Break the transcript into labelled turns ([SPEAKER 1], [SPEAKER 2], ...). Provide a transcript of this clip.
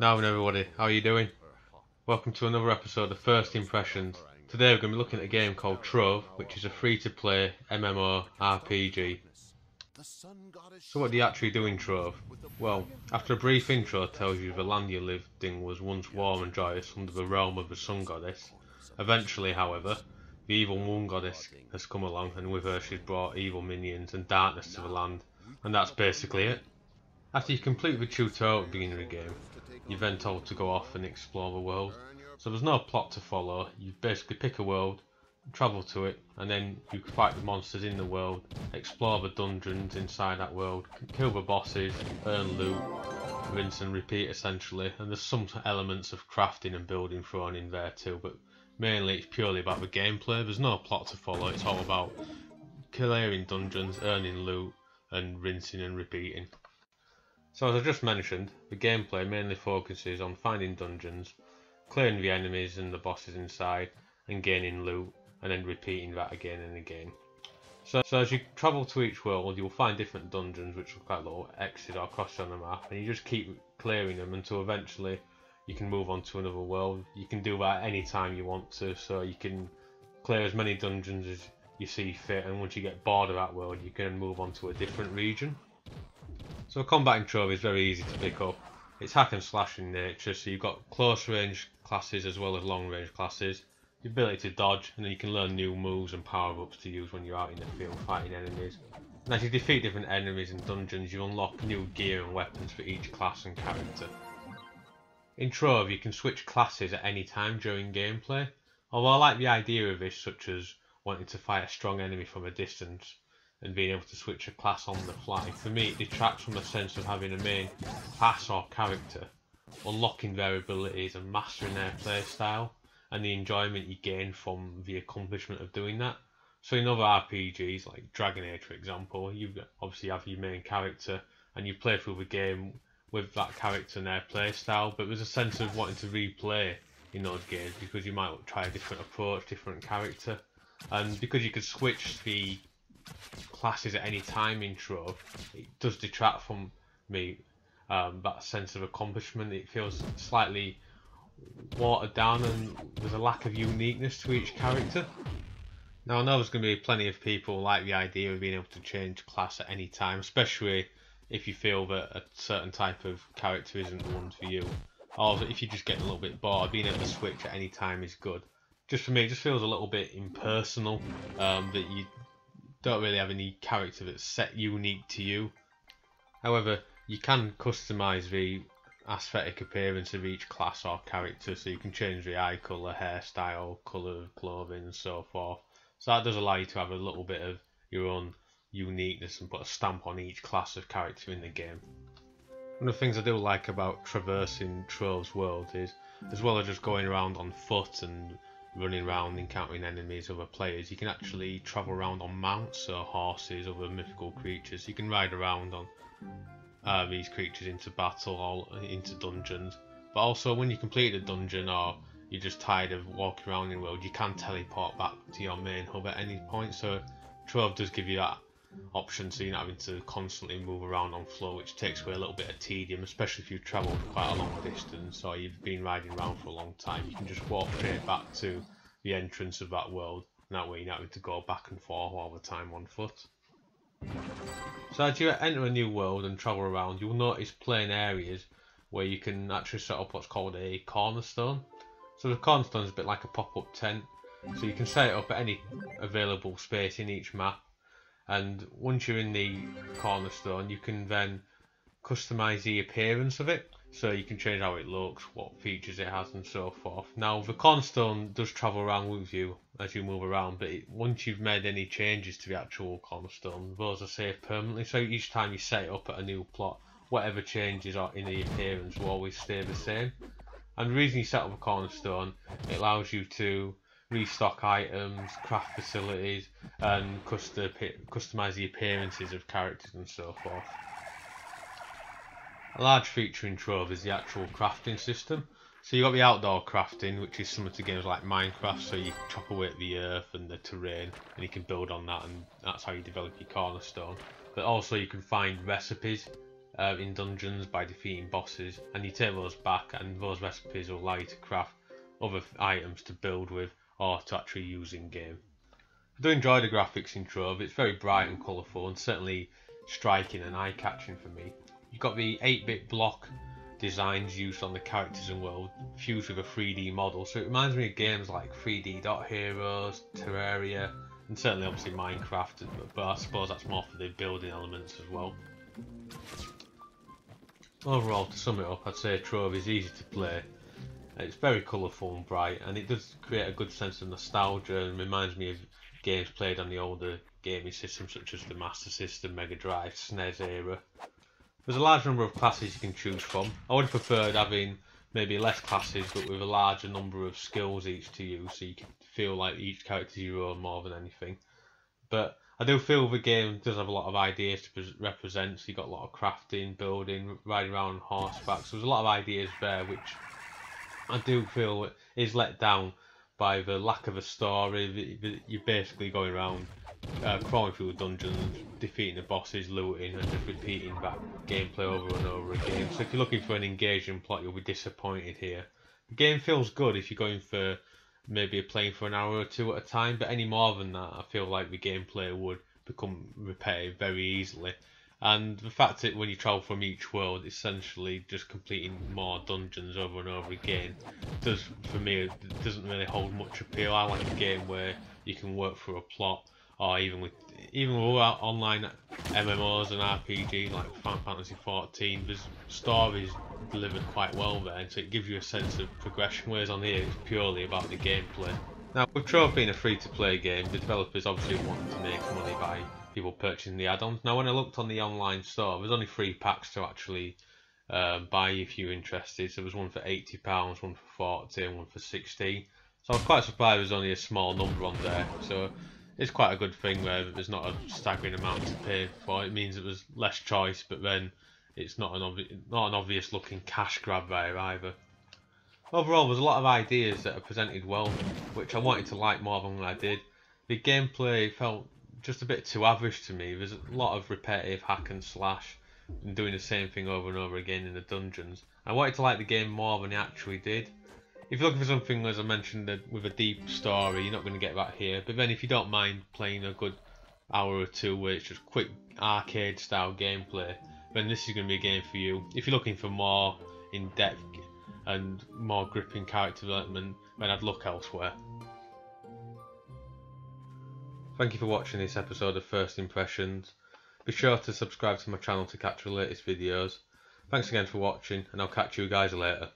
[SPEAKER 1] Now then everybody, how are you doing? Welcome to another episode of First Impressions. Today we're going to be looking at a game called Trove, which is a free-to-play MMO RPG. So what do you actually do in Trove? Well, after a brief intro tells you the land you lived in was once warm and joyous under the realm of the sun goddess. Eventually, however, the evil moon goddess has come along, and with her she's brought evil minions and darkness to the land, and that's basically it. After you complete the tutorial at the beginning of the game, you're then told to go off and explore the world. So there's no plot to follow, you basically pick a world, travel to it, and then you fight the monsters in the world, explore the dungeons inside that world, kill the bosses, earn loot, rinse and repeat essentially, and there's some elements of crafting and building thrown in there too, but mainly it's purely about the gameplay. There's no plot to follow, it's all about clearing dungeons, earning loot, and rinsing and repeating. So as I just mentioned, the gameplay mainly focuses on finding dungeons, clearing the enemies and the bosses inside, and gaining loot, and then repeating that again and again. So as you travel to each world, you'll find different dungeons which look like little X's or crosses on the map, and you just keep clearing them until eventually you can move on to another world. You can do that any time you want to, so you can clear as many dungeons as you see fit, and once you get bored of that world you can move on to a different region. So combat in Trove is very easy to pick up. It's hack and slash in nature, so you've got close range classes as well as long range classes, the ability to dodge, and then you can learn new moves and power ups to use when you're out in the field fighting enemies. And as you defeat different enemies in dungeons, you unlock new gear and weapons for each class and character. In Trove you can switch classes at any time during gameplay, although I like the idea of this, such as wanting to fight a strong enemy from a distance and being able to switch a class on the fly. For me it detracts from the sense of having a main class or character, unlocking their abilities and mastering their playstyle, and the enjoyment you gain from the accomplishment of doing that. So in other RPGs like Dragon Age for example, you obviously have your main character and you play through the game with that character and their playstyle, but there's a sense of wanting to replay in those games because you might try a different approach, different character, and because you could switch the classes at any time in Trove, it does detract from me that sense of accomplishment. It feels slightly watered down and there's a lack of uniqueness to each character. Now I know there's going to be plenty of people who like the idea of being able to change class at any time, especially if you feel that a certain type of character isn't the one for you, or if you're just getting a little bit bored, being able to switch at any time is good. Just for me it just feels a little bit impersonal, that you don't really have any character that's set unique to you. However, you can customise the aesthetic appearance of each class or character, so you can change the eye colour, hairstyle, colour of clothing and so forth. So that does allow you to have a little bit of your own uniqueness and put a stamp on each class of character in the game. One of the things I do like about traversing Trove's world is, as well as just going around on foot and running around encountering enemies, other players, you can actually travel around on mounts, so horses, other mythical creatures. You can ride around on these creatures into battle or into dungeons, but also when you complete a dungeon or you're just tired of walking around in the world, you can teleport back to your main hub at any point. So Trove does give you that option, so you're not having to constantly move around on floor, which takes away a little bit of tedium, especially if you've travelled quite a long distance or you've been riding around for a long time. You can just walk straight back to the entrance of that world, and that way you're not having to go back and forth all the time on foot. So as you enter a new world and travel around, you'll notice plain areas where you can actually set up what's called a cornerstone. So the cornerstone is a bit like a pop-up tent, so you can set it up at any available space in each map, and once you're in the cornerstone you can then customise the appearance of it, so you can change how it looks, what features it has and so forth. Now the cornerstone does travel around with you as you move around, but once you've made any changes to the actual cornerstone, those are saved permanently, so each time you set it up at a new plot, whatever changes are in the appearance will always stay the same. And the reason you set up a cornerstone, it allows you to restock items, craft facilities, and customise the appearances of characters and so forth. A large feature in Trove is the actual crafting system. So you've got the outdoor crafting, which is similar to games like Minecraft, so you chop away at the earth and the terrain and you can build on that, and that's how you develop your cornerstone. But also you can find recipes in dungeons by defeating bosses, and you take those back and those recipes will allow you to craft other items to build with or to actually use in game. I do enjoy the graphics in Trove. It's very bright and colourful and certainly striking and eye-catching for me. You've got the 8-bit block designs used on the characters and world fused with a 3D model, so it reminds me of games like 3D Dot Heroes, Terraria, and certainly obviously Minecraft, but I suppose that's more for the building elements as well. Overall, to sum it up, I'd say Trove is easy to play. It's very colourful and bright, and it does create a good sense of nostalgia and reminds me of games played on the older gaming systems such as the Master System, Mega Drive, SNES era. There's a large number of classes you can choose from. I would have preferred having maybe less classes but with a larger number of skills each to use, so you can feel like each character is your own more than anything. But I do feel the game does have a lot of ideas to represent, so you've got a lot of crafting, building, riding around on horseback, so there's a lot of ideas there which I do feel is let down by the lack of a story. You're basically going around crawling through the dungeons, defeating the bosses, looting, and just repeating that gameplay over and over again. So if you're looking for an engaging plot, you'll be disappointed here. The game feels good if you're going for maybe playing for an hour or two at a time, but any more than that, I feel like the gameplay would become repetitive very easily. And the fact that when you travel from each world, essentially just completing more dungeons over and over again, does, for me, it doesn't really hold much appeal. I like a game where you can work through a plot, or even with online MMOs and RPGs like Final Fantasy XIV, there's stories delivered quite well there, and so it gives you a sense of progression, whereas on here it's purely about the gameplay. Now, with Trove being a free-to-play game, the developers obviously want to make money by people purchasing the add-ons. Now, when I looked on the online store, there's only 3 packs to actually buy if you're interested. So there's one for £80, one for £40, and one for £60. So I was quite surprised there's only a small number on there. So it's quite a good thing where there's not a staggering amount to pay for. It means that there's less choice, but then it's not an obvious looking cash grab there either. Overall, there's a lot of ideas that are presented well, which I wanted to like more than I did. The gameplay felt just a bit too average to me. There's a lot of repetitive hack and slash and doing the same thing over and over again in the dungeons. I wanted to like the game more than it actually did. If you're looking for something, as I mentioned, with a deep story, you're not going to get that here. But then if you don't mind playing a good hour or two where it's just quick arcade style gameplay, then this is going to be a game for you. If you're looking for more in-depth and more gripping character development, then I'd look elsewhere. Thank you for watching this episode of First Impressions. Be sure to subscribe to my channel to catch the latest videos. Thanks again for watching, and I'll catch you guys later.